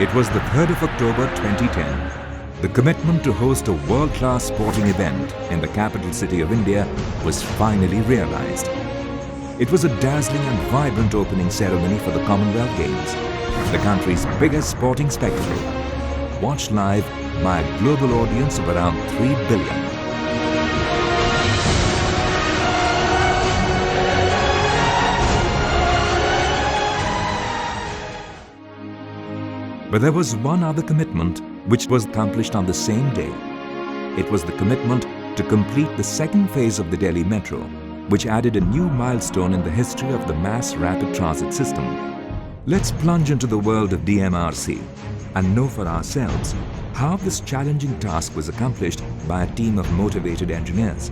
It was the 3rd of October 2010. The commitment to host a world-class sporting event in the capital city of India was finally realized. It was a dazzling and vibrant opening ceremony for the Commonwealth Games, the country's biggest sporting spectacle, watched live by a global audience of around 3 billion. But there was one other commitment which was accomplished on the same day. It was the commitment to complete the second phase of the Delhi Metro, which added a new milestone in the history of the mass rapid transit system. Let's plunge into the world of DMRC and know for ourselves how this challenging task was accomplished by a team of motivated engineers,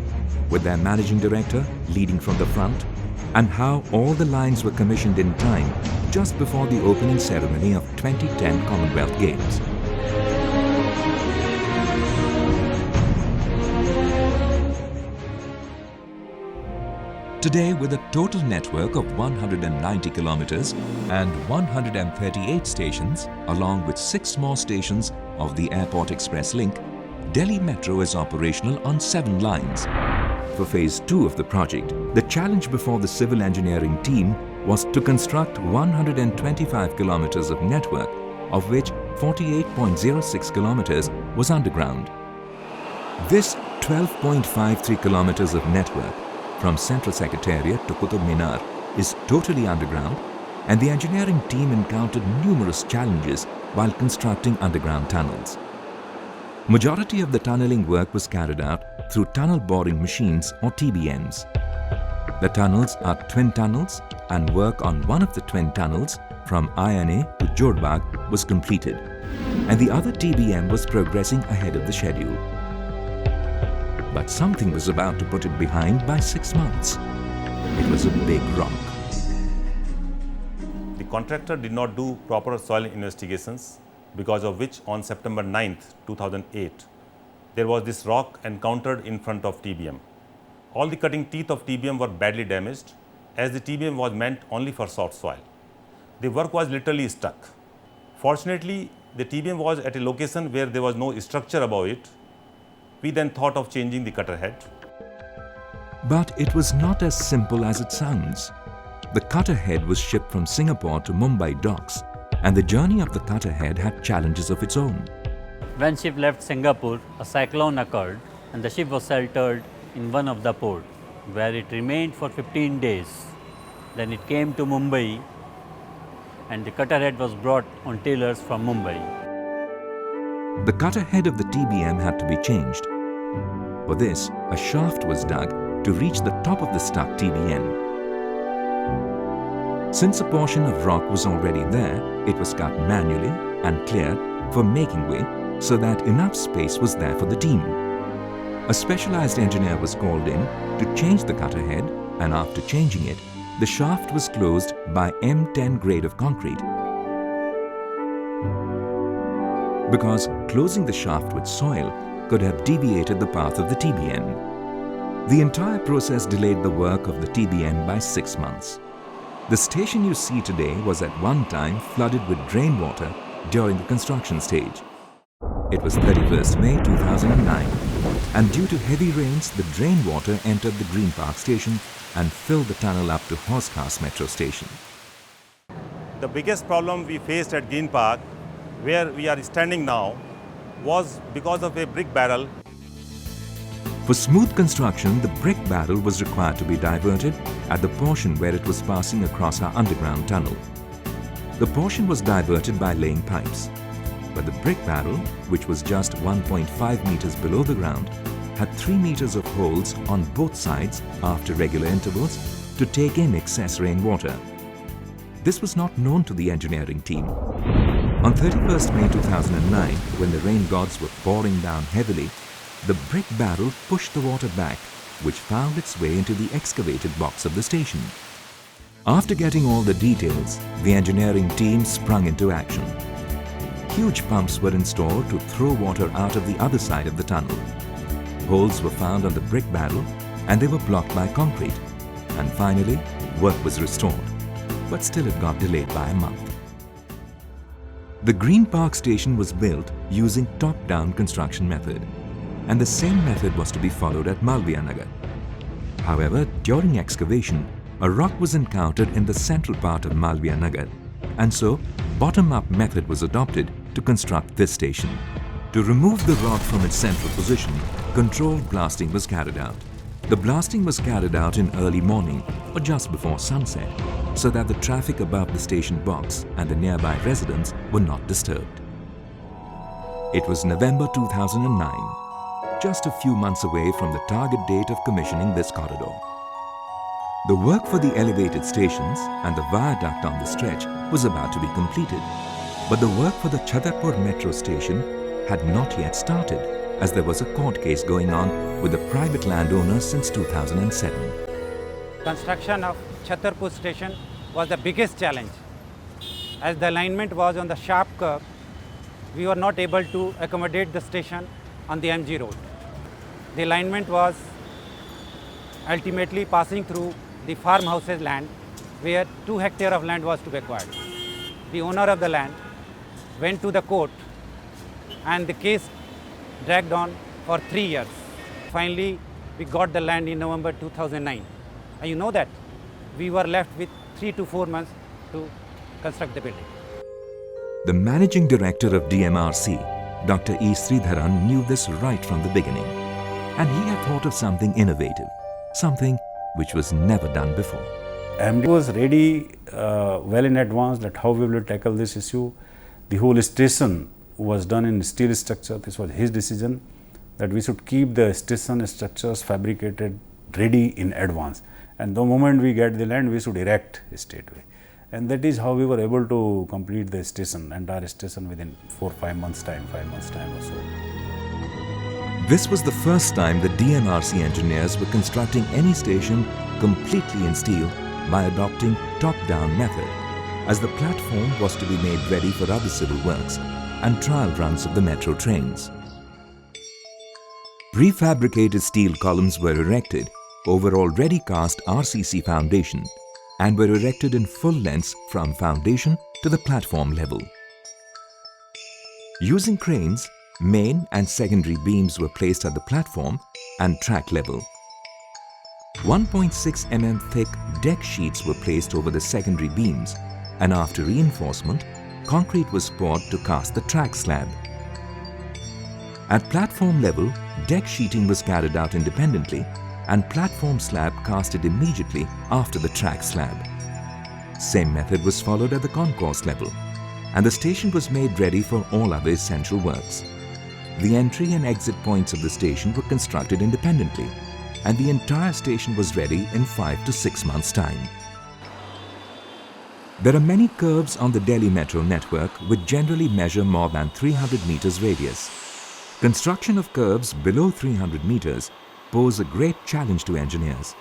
with their managing director leading from the front, and how all the lines were commissioned in time just before the opening ceremony of 2010 Commonwealth Games. Today, with a total network of 190 kilometers and 138 stations, along with 6 more stations of the Airport Express link, Delhi Metro is operational on 7 lines. For Phase 2 of the project, the challenge before the civil engineering team was to construct 125 kilometers of network, of which 48.06 kilometers was underground. This 12.53 kilometers of network from Central Secretariat to Qutub Minar is totally underground, and the engineering team encountered numerous challenges while constructing underground tunnels. Majority of the tunneling work was carried out through tunnel boring machines or TBMs. The tunnels are twin tunnels, and work on one of the twin tunnels from INA to Jodhbagh was completed, and the other TBM was progressing ahead of the schedule. But something was about to put it behind by 6 months. It was a big rock. The contractor did not do proper soil investigations, because of which on September 9th, 2008, there was this rock encountered in front of TBM. All the cutting teeth of TBM were badly damaged, as the TBM was meant only for soft soil. The work was literally stuck. Fortunately, the TBM was at a location where there was no structure above it. We then thought of changing the cutter head. But it was not as simple as it sounds. The cutter head was shipped from Singapore to Mumbai docks, and the journey of the cutter head had challenges of its own. When ship left Singapore, a cyclone occurred and the ship was sheltered in one of the ports, where it remained for 15 days. Then it came to Mumbai and the cutter head was brought on trailers from Mumbai. The cutter head of the TBM had to be changed. For this, a shaft was dug to reach the top of the stuck TBM. Since a portion of rock was already there, it was cut manually and cleared for making way so that enough space was there for the team. A specialized engineer was called in to change the cutter head, and after changing it, the shaft was closed by M10 grade of concrete. Because closing the shaft with soil could have deviated the path of the TBM. The entire process delayed the work of the TBM by 6 months. The station you see today was at one time flooded with drain water during the construction stage. It was 31st May 2009, and due to heavy rains, the drain water entered the Green Park station and filled the tunnel up to Horsecars metro station. The biggest problem we faced at Green Park, where we are standing now, was because of a brick barrel. For smooth construction, the brick barrel was required to be diverted at the portion where it was passing across our underground tunnel. The portion was diverted by laying pipes, but the brick barrel, which was just 1.5 meters below the ground, had 3 meters of holes on both sides after regular intervals to take in excess rainwater. This was not known to the engineering team. On 31st May 2009, when the rain gods were pouring down heavily, the brick barrel pushed the water back, which found its way into the excavated box of the station. After getting all the details, the engineering team sprung into action. Huge pumps were installed to throw water out of the other side of the tunnel. Holes were found on the brick barrel and they were blocked by concrete. And finally, work was restored. But still it got delayed by a month. The Green Park station was built using top-down construction method, and the same method was to be followed at Malviya. However, during excavation, a rock was encountered in the central part of Malviya, and so bottom-up method was adopted to construct this station. To remove the rock from its central position, controlled blasting was carried out. The blasting was carried out in early morning or just before sunset, so that the traffic above the station box and the nearby residents were not disturbed. It was November 2009, just a few months away from the target date of commissioning this corridor. The work for the elevated stations and the viaduct on the stretch was about to be completed, but the work for the Chhatarpur metro station had not yet started, as there was a court case going on with the private landowner since 2007. Construction of Chhatarpur station was the biggest challenge. As the alignment was on the sharp curve, we were not able to accommodate the station on the MG road. The alignment was ultimately passing through the farmhouses land, where 2 hectares of land was to be acquired. The owner of the land went to the court, and the case dragged on for 3 years. Finally, we got the land in November 2009. And you know that we were left with 3 to 4 months to construct the building. The managing director of DMRC, Dr. E. Sridharan, knew this right from the beginning, and he had thought of something innovative, something which was never done before. MD was ready well in advance that how we will tackle this issue. The whole station was done in steel structure. This was his decision that we should keep the station structures fabricated ready in advance, and the moment we get the land we should erect straightway. And that is how we were able to complete the station, entire station, within 4-5 months time, 5 months time or so. This was the first time the DMRC engineers were constructing any station completely in steel by adopting top-down method, as the platform was to be made ready for other civil works and trial runs of the metro trains. Prefabricated steel columns were erected over already cast RCC foundation and were erected in full lengths from foundation to the platform level. Using cranes, main and secondary beams were placed at the platform and track level. 1.6 mm thick deck sheets were placed over the secondary beams, and after reinforcement, concrete was poured to cast the track slab. At platform level, deck sheeting was carried out independently and platform slab casted immediately after the track slab. Same method was followed at the concourse level, and the station was made ready for all other essential works. The entry and exit points of the station were constructed independently, and the entire station was ready in 5 to 6 months' time. There are many curves on the Delhi metro network which generally measure more than 300 meters radius. Construction of curves below 300 meters pose a great challenge to engineers,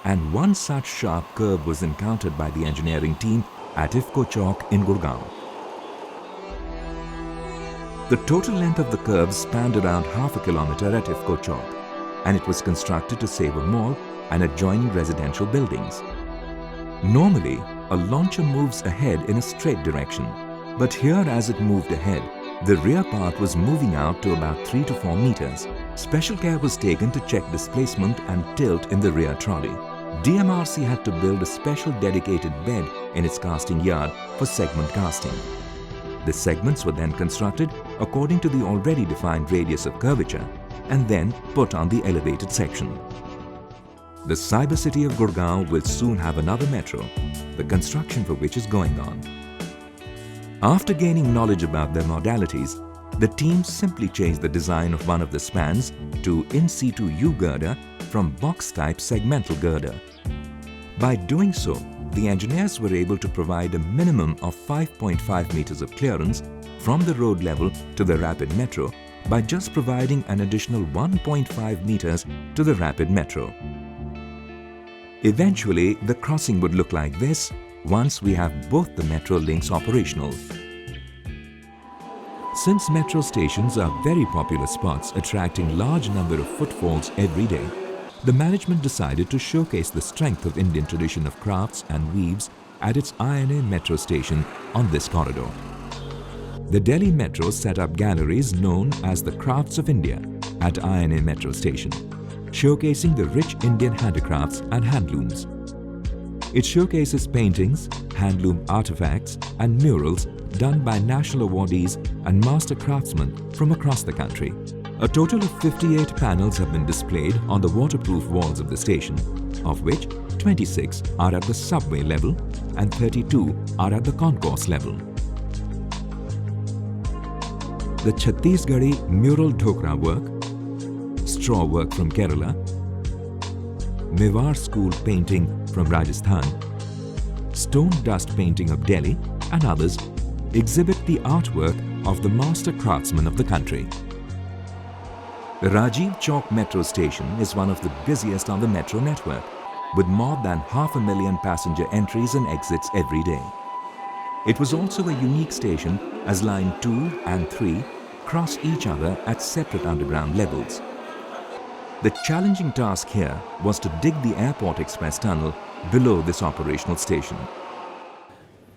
and one such sharp curve was encountered by the engineering team at IFFCO Chowk in Gurgaon. The total length of the curve spanned around half a kilometer at IFFCO Chowk, and it was constructed to save a mall and adjoining residential buildings. Normally, a launcher moves ahead in a straight direction, but here as it moved ahead, the rear part was moving out to about 3 to 4 meters. Special care was taken to check displacement and tilt in the rear trolley. DMRC had to build a special dedicated bed in its casting yard for segment casting. The segments were then constructed according to the already defined radius of curvature and then put on the elevated section. The cyber city of Gurgaon will soon have another metro, the construction for which is going on. After gaining knowledge about their modalities, the team simply changed the design of one of the spans to in situ U-girder from box-type segmental girder. By doing so, the engineers were able to provide a minimum of 5.5 meters of clearance from the road level to the rapid metro by just providing an additional 1.5 meters to the rapid metro. Eventually, the crossing would look like this once we have both the metro links operational. Since metro stations are very popular spots attracting large number of footfalls every day, the management decided to showcase the strength of Indian tradition of crafts and weaves at its INA metro station on this corridor. the Delhi Metro set up galleries known as the Crafts of India at INA Metro Station, showcasing the rich Indian handicrafts and handlooms. It showcases paintings, handloom artifacts and murals done by national awardees and master craftsmen from across the country. A total of 58 panels have been displayed on the waterproof walls of the station, of which 26 are at the subway level and 32 are at the concourse level. The Chhattisgarhi mural dhokra work, straw work from Kerala, Mewar school painting from Rajasthan, stone dust painting of Delhi and others exhibit the artwork of the master craftsmen of the country. The Rajiv Chowk metro station is one of the busiest on the metro network, with more than 500,000 passenger entries and exits every day. It was also a unique station as Line 2 and 3 cross each other at separate underground levels. The challenging task here was to dig the Airport Express tunnel below this operational station.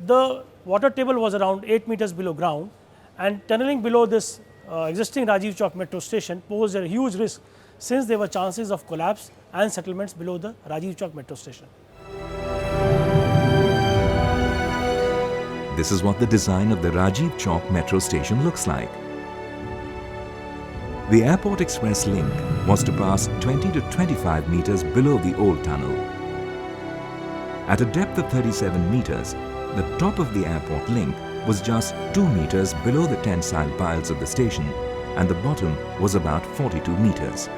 The water table was around 8 meters below ground, and tunneling below this existing Rajiv Chowk metro station posed a huge risk since there were chances of collapse and settlements below the Rajiv Chowk metro station. This is what the design of the Rajiv Chowk metro station looks like. The Airport Express link was to pass 20 to 25 meters below the old tunnel. At a depth of 37 meters, the top of the airport link was just 2 meters below the tensile piles of the station, and the bottom was about 42 meters.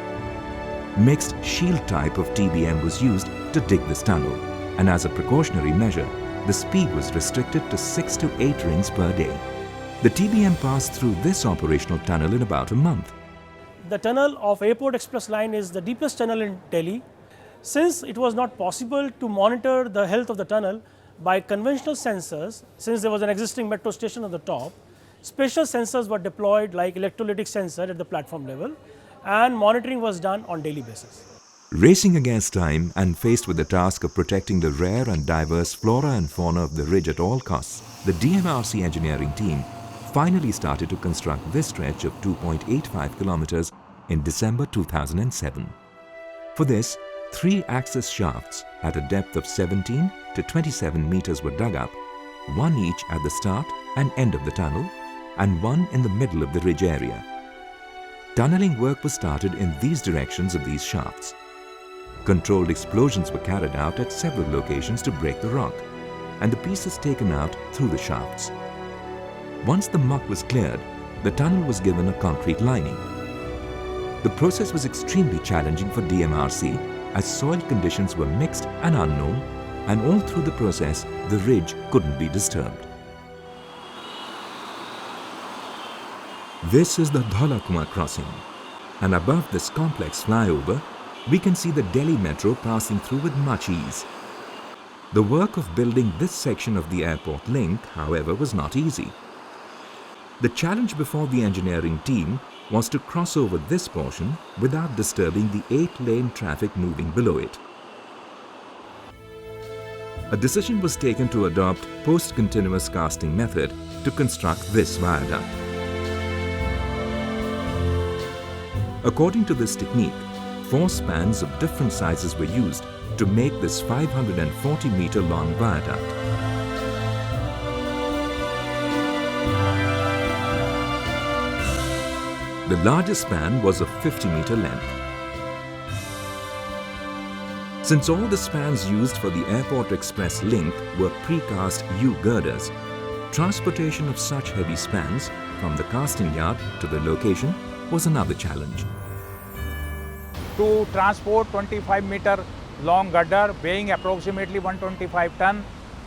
Mixed shield type of TBM was used to dig this tunnel, and as a precautionary measure, the speed was restricted to 6 to 8 rings per day. The TBM passed through this operational tunnel in about a month. The tunnel of Airport Express line is the deepest tunnel in Delhi. Since it was not possible to monitor the health of the tunnel by conventional sensors, since there was an existing metro station on the top, special sensors were deployed like electrolytic sensor at the platform level, and monitoring was done on daily basis. Racing against time and faced with the task of protecting the rare and diverse flora and fauna of the ridge at all costs, the DMRC engineering team finally started to construct this stretch of 2.85 kilometers in December 2007. For this, 3 access shafts at a depth of 17 to 27 meters were dug up, 1 each at the start and end of the tunnel, and 1 in the middle of the ridge area. Tunneling work was started in these directions of these shafts. Controlled explosions were carried out at several locations to break the rock, and the pieces taken out through the shafts. Once the muck was cleared, the tunnel was given a concrete lining. The process was extremely challenging for DMRC as soil conditions were mixed and unknown, and all through the process, the ridge couldn't be disturbed. This is the Dholakuma crossing, and above this complex flyover, we can see the Delhi Metro passing through with much ease. The work of building this section of the airport link, however, was not easy. The challenge before the engineering team was to cross over this portion without disturbing the 8-lane traffic moving below it. A decision was taken to adopt post-continuous casting method to construct this viaduct. According to this technique, 4 spans of different sizes were used to make this 540-meter long viaduct. The largest span was of 50-meter length. Since all the spans used for the Airport Express link were precast U-girders, transportation of such heavy spans from the casting yard to the location was another challenge. To transport 25-meter long girder weighing approximately 125 ton,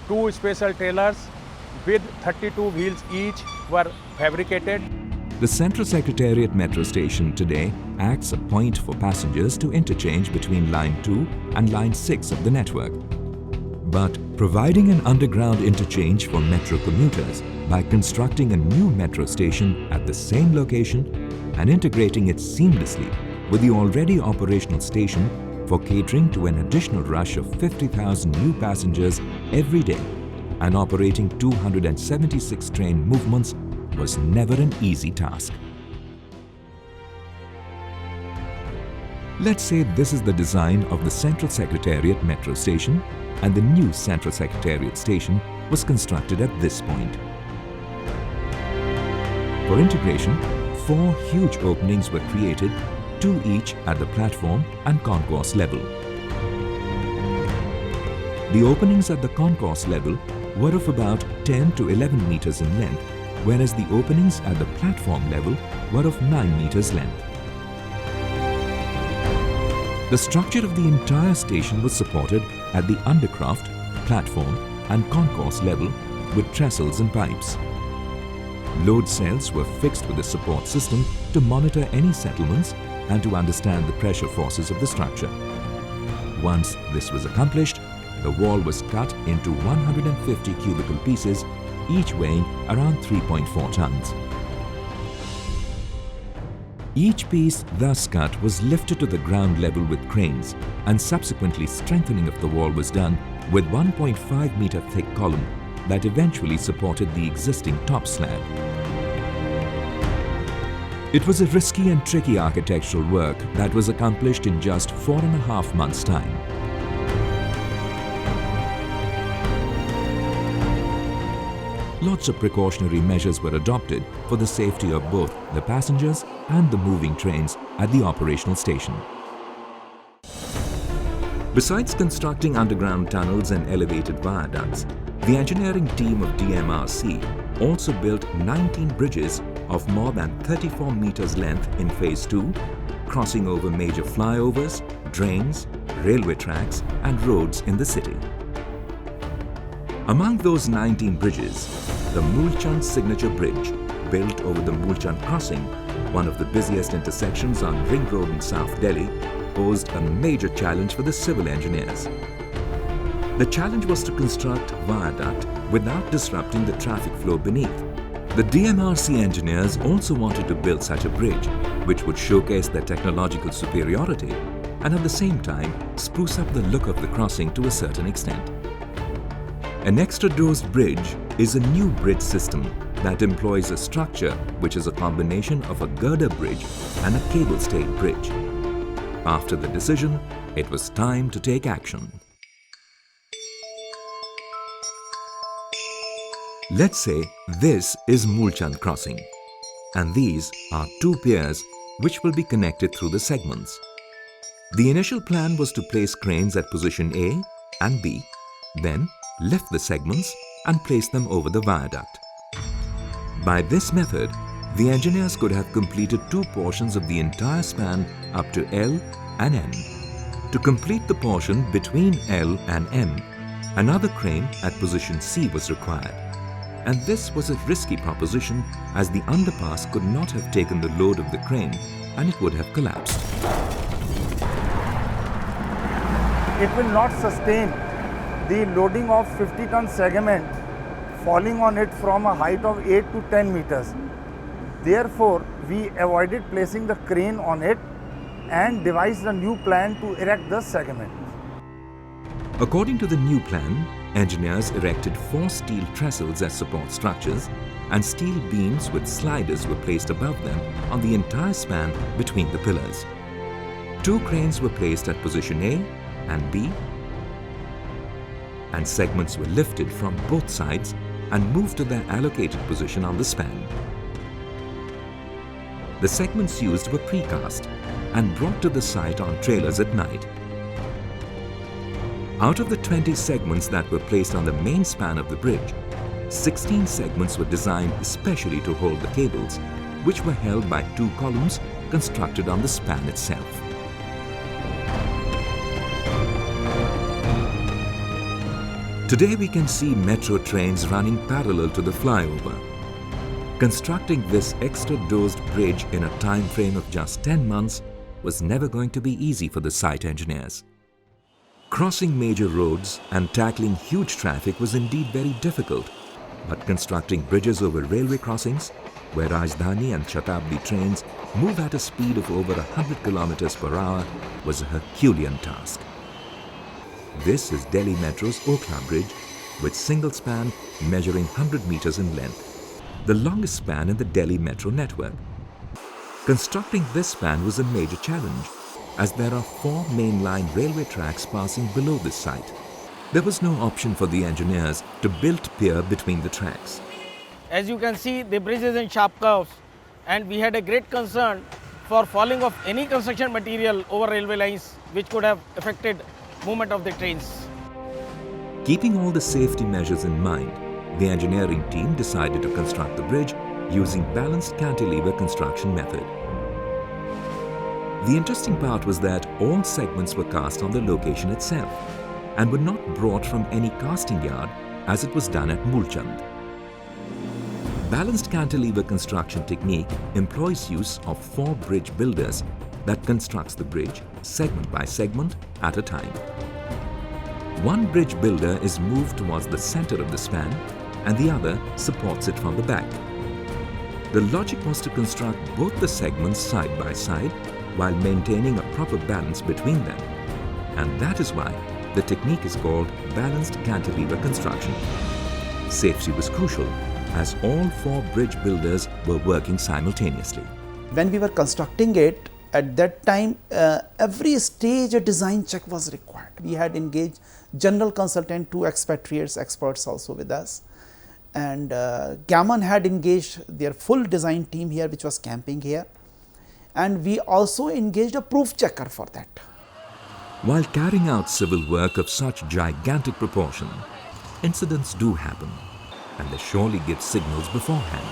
2 special trailers with 32 wheels each were fabricated. The Central Secretariat Metro Station today acts a point for passengers to interchange between Line 2 and Line 6 of the network. But providing an underground interchange for metro commuters by constructing a new metro station at the same location and integrating it seamlessly with the already operational station for catering to an additional rush of 50,000 new passengers every day and operating 276 train movements was never an easy task. Let's say this is the design of the Central Secretariat metro station, and the new Central Secretariat station was constructed at this point. For integration, 4 huge openings were created, 2 each at the platform and concourse level. The openings at the concourse level were of about 10 to 11 meters in length, whereas the openings at the platform level were of 9 meters length. The structure of the entire station was supported at the undercroft, platform and concourse level with trestles and pipes. Load cells were fixed with a support system to monitor any settlements and to understand the pressure forces of the structure. Once this was accomplished, the wall was cut into 150 cubical pieces, each weighing around 3.4 tons. Each piece thus cut was lifted to the ground level with cranes, and subsequently strengthening of the wall was done with 1.5 meter thick column that eventually supported the existing top slab. It was a risky and tricky architectural work that was accomplished in just 4.5 months' time. Lots of precautionary measures were adopted for the safety of both the passengers and the moving trains at the operational station. Besides constructing underground tunnels and elevated viaducts, the engineering team of DMRC also built 19 bridges of more than 34 meters length in Phase 2, crossing over major flyovers, drains, railway tracks and roads in the city. Among those 19 bridges, the Mulchand Signature Bridge, built over the Mulchand Crossing, one of the busiest intersections on Ring Road in South Delhi, posed a major challenge for the civil engineers. The challenge was to construct viaduct without disrupting the traffic flow beneath. The DMRC engineers also wanted to build such a bridge, which would showcase their technological superiority and at the same time spruce up the look of the crossing to a certain extent. An extra-dosed bridge is a new bridge system that employs a structure which is a combination of a girder bridge and a cable-stayed bridge. After the decision, it was time to take action. Let's say this is Mulchand Crossing, and these are 2 piers which will be connected through the segments. The initial plan was to place cranes at position A and B, then lift the segments and place them over the viaduct. By this method, the engineers could have completed 2 portions of the entire span up to L and M. To complete the portion between L and M, another crane at position C was required. And this was a risky proposition as the underpass could not have taken the load of the crane and it would have collapsed. It will not sustain the loading of 50-ton segment falling on it from a height of 8 to 10 meters. Therefore, we avoided placing the crane on it and devised a new plan to erect the segment. According to the new plan, engineers erected 4 steel trestles as support structures, and steel beams with sliders were placed above them on the entire span between the pillars. 2 cranes were placed at position A and B, and segments were lifted from both sides and moved to their allocated position on the span. The segments used were precast and brought to the site on trailers at night. Out of the 20 segments that were placed on the main span of the bridge, 16 segments were designed especially to hold the cables, which were held by 2 columns constructed on the span itself. Today we can see metro trains running parallel to the flyover. Constructing this extra-dosed bridge in a time frame of just 10 months was never going to be easy for the site engineers. Crossing major roads and tackling huge traffic was indeed very difficult, but constructing bridges over railway crossings, where Rajdhani and Shatabdi trains move at a speed of over 100 kilometers per hour, was a Herculean task. This is Delhi Metro's Okhla Bridge, with single span measuring 100 meters in length. the longest span in the Delhi metro network. Constructing this span was a major challenge, as there are 4 mainline railway tracks passing below this site. There was no option for the engineers to build pier between the tracks. As you can see, the bridge is in sharp curves, and we had a great concern for falling of any construction material over railway lines, which could have affected movement of the trains. Keeping all the safety measures in mind, the engineering team decided to construct the bridge using balanced cantilever construction method. The interesting part was that all segments were cast on the location itself and were not brought from any casting yard as it was done at Mulchand. Balanced cantilever construction technique employs use of 4 bridge builders that constructs the bridge segment by segment at a time. One bridge builder is moved towards the center of the span and the other supports it from the back. The logic was to construct both the segments side by side while maintaining a proper balance between them. And that is why the technique is called balanced cantilever construction. Safety was crucial as all 4 bridge builders were working simultaneously. When we were constructing it, at that time, every stage a design check was required. We had engaged general consultant, 2 expatriates, experts also with us. And Gammon had engaged their full design team here, which was camping here. And we also engaged a proof checker for that. While carrying out civil work of such gigantic proportion, incidents do happen, and they surely give signals beforehand.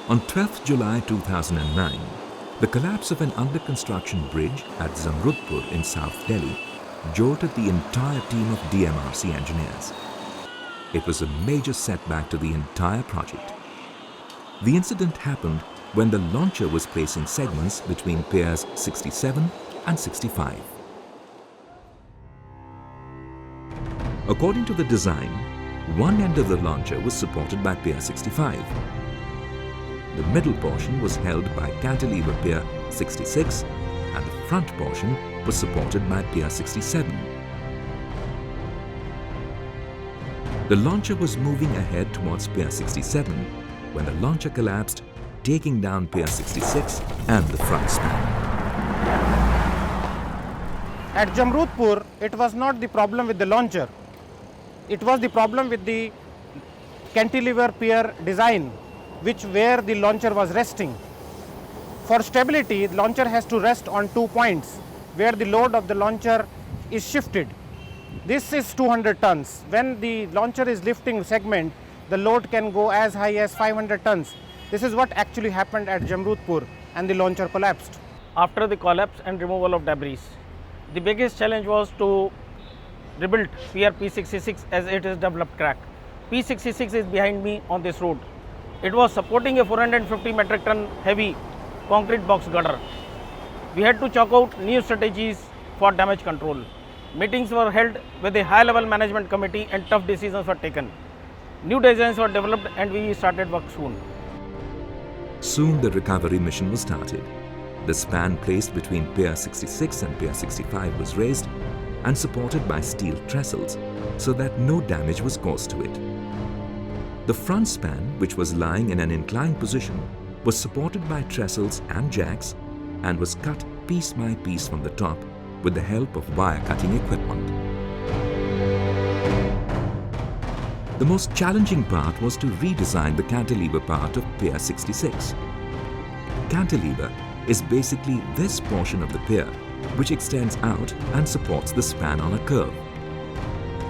On 12th July 2009, the collapse of an under-construction bridge at Zamrudpur in South Delhi jolted the entire team of DMRC engineers. It was a major setback to the entire project. The incident happened when the launcher was placing segments between piers 67 and 65. According to the design, one end of the launcher was supported by pier 65. The middle portion was held by cantilever pier 66 and the front portion was supported by pier 67. The launcher was moving ahead towards pier 67 when the launcher collapsed, taking down pier 66 and the front span. At Jamrudpur, it was not the problem with the launcher. It was the problem with the cantilever pier design, where the launcher was resting. For stability, the launcher has to rest on 2 points where the load of the launcher is shifted. This is 200 tons. When the launcher is lifting segment, the load can go as high as 500 tons. This is what actually happened at Jamrudpur, and the launcher collapsed. After the collapse and removal of debris, the biggest challenge was to rebuild pier P66 as it is developed crack. P66 is behind me on this road. It was supporting a 450 metric ton heavy concrete box girder. We had to chalk out new strategies for damage control. Meetings were held with a high level management committee and tough decisions were taken. New designs were developed and we started work soon. Soon the recovery mission was started. The span placed between pier 66 and pier 65 was raised and supported by steel trestles so that no damage was caused to it. The front span, which was lying in an inclined position, was supported by trestles and jacks and was cut piece by piece from the top with the help of wire cutting equipment. The most challenging part was to redesign the cantilever part of pier 66. Cantilever is basically this portion of the pier which extends out and supports the span on a curve.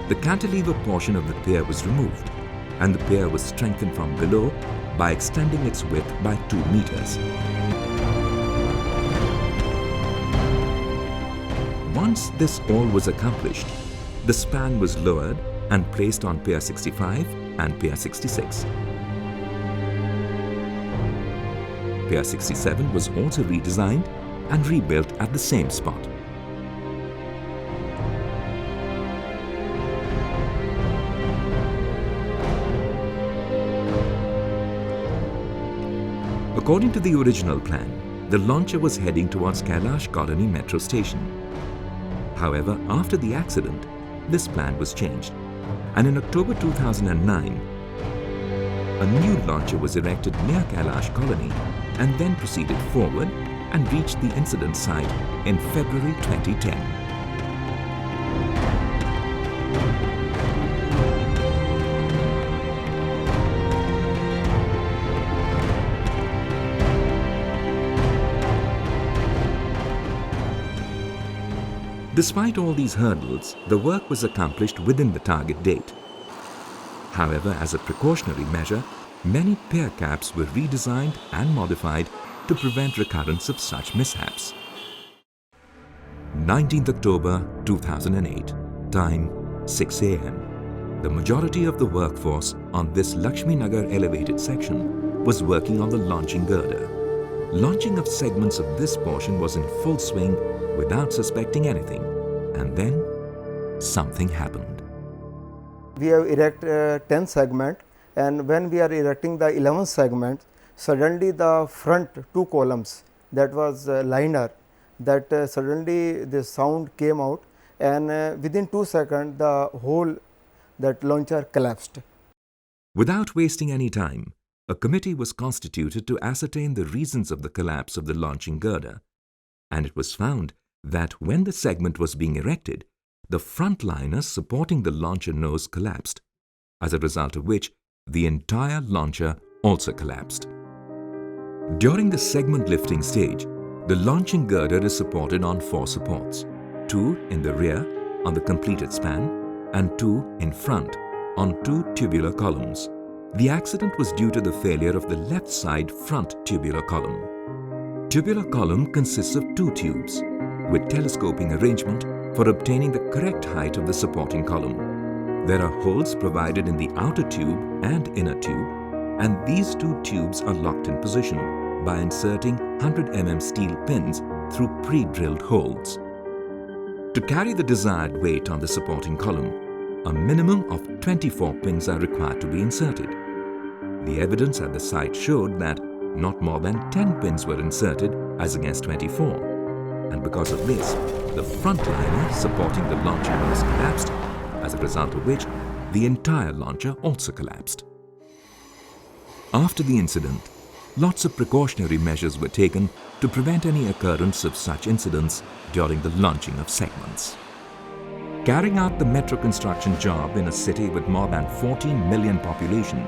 The cantilever portion of the pier was removed and the pier was strengthened from below by extending its width by 2 meters. Once this all was accomplished, the span was lowered and placed on pier 65 and pier 66. Pier 67 was also redesigned and rebuilt at the same spot. According to the original plan, the launcher was heading towards Kailash Colony metro station. However, after the accident, this plan was changed, and in October 2009, a new launcher was erected near Kailash Colony and then proceeded forward and reached the incident site in February 2010. Despite all these hurdles, the work was accomplished within the target date. However, as a precautionary measure, many pier caps were redesigned and modified to prevent recurrence of such mishaps. 19th October 2008, time 6 a.m. The majority of the workforce on this Lakshmi Nagar elevated section was working on the launching girder. Launching of segments of this portion was in full swing without suspecting anything, and then something happened. We have erected 10 segment, and when we are erecting the 11th segment, suddenly the front two columns, that was liner, that suddenly the sound came out, and within 2 seconds the whole that launcher collapsed. Without wasting any time, a committee was constituted to ascertain the reasons of the collapse of the launching girder, and it was found that when the segment was being erected, the front liner supporting the launcher nose collapsed, as a result of which the entire launcher also collapsed. During the segment lifting stage, the launching girder is supported on 4 supports, 2 in the rear on the completed span and 2 in front on 2 tubular columns. The accident was due to the failure of the left side front tubular column. Tubular column consists of 2 tubes with telescoping arrangement for obtaining the correct height of the supporting column. There are holes provided in the outer tube and inner tube, and these 2 tubes are locked in position by inserting 100 mm steel pins through pre-drilled holes. To carry the desired weight on the supporting column, a minimum of 24 pins are required to be inserted. The evidence at the site showed that not more than 10 pins were inserted as against 24, and because of this, the front liner supporting the launcher nose collapsed, as a result of which the entire launcher also collapsed. After the incident, lots of precautionary measures were taken to prevent any occurrence of such incidents during the launching of segments. Carrying out the metro construction job in a city with more than 14 million population,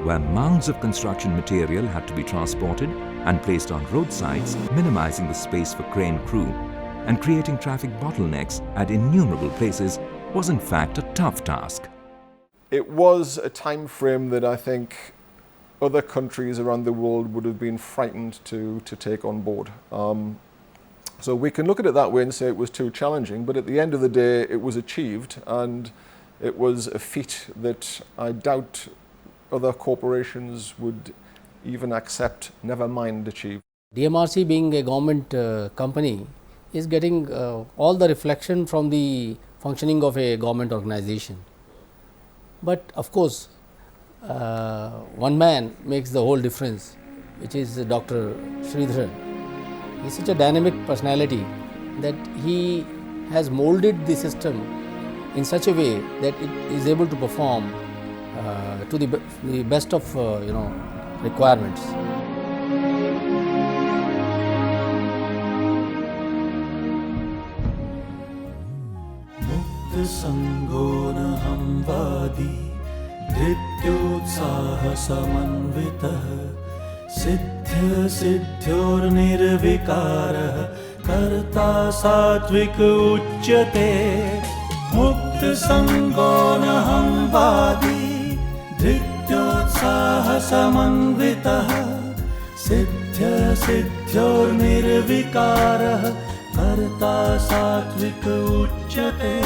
where mounds of construction material had to be transported and placed on roadsides, minimizing the space for crane crew and creating traffic bottlenecks at innumerable places, was in fact a tough task. It was a time frame that I think other countries around the world would have been frightened to take on board. So we can look at it that way and say it was too challenging, but at the end of the day it was achieved, and it was a feat that I doubt other corporations would even accept, never mind achieve. DMRC, being a government company, is getting all the reflection from the functioning of a government organization. But of course, one man makes the whole difference, which is Dr. Sridharan. He is such a dynamic personality that he has molded the system in such a way that it is able to perform to the best of requirements. मुक्त संगो न हमवादी धृत्योत्साह समन्वितः सिद्ध्य सिद्ध्योर्निर्विकारः कर्ता सात्विक उच्यते मुक्त संगो न हमवादी धृत्योत्साह समन्वितः सिद्ध्य सिद्ध्योर्निर्विकारः कर्ता सात्विक उच्यते।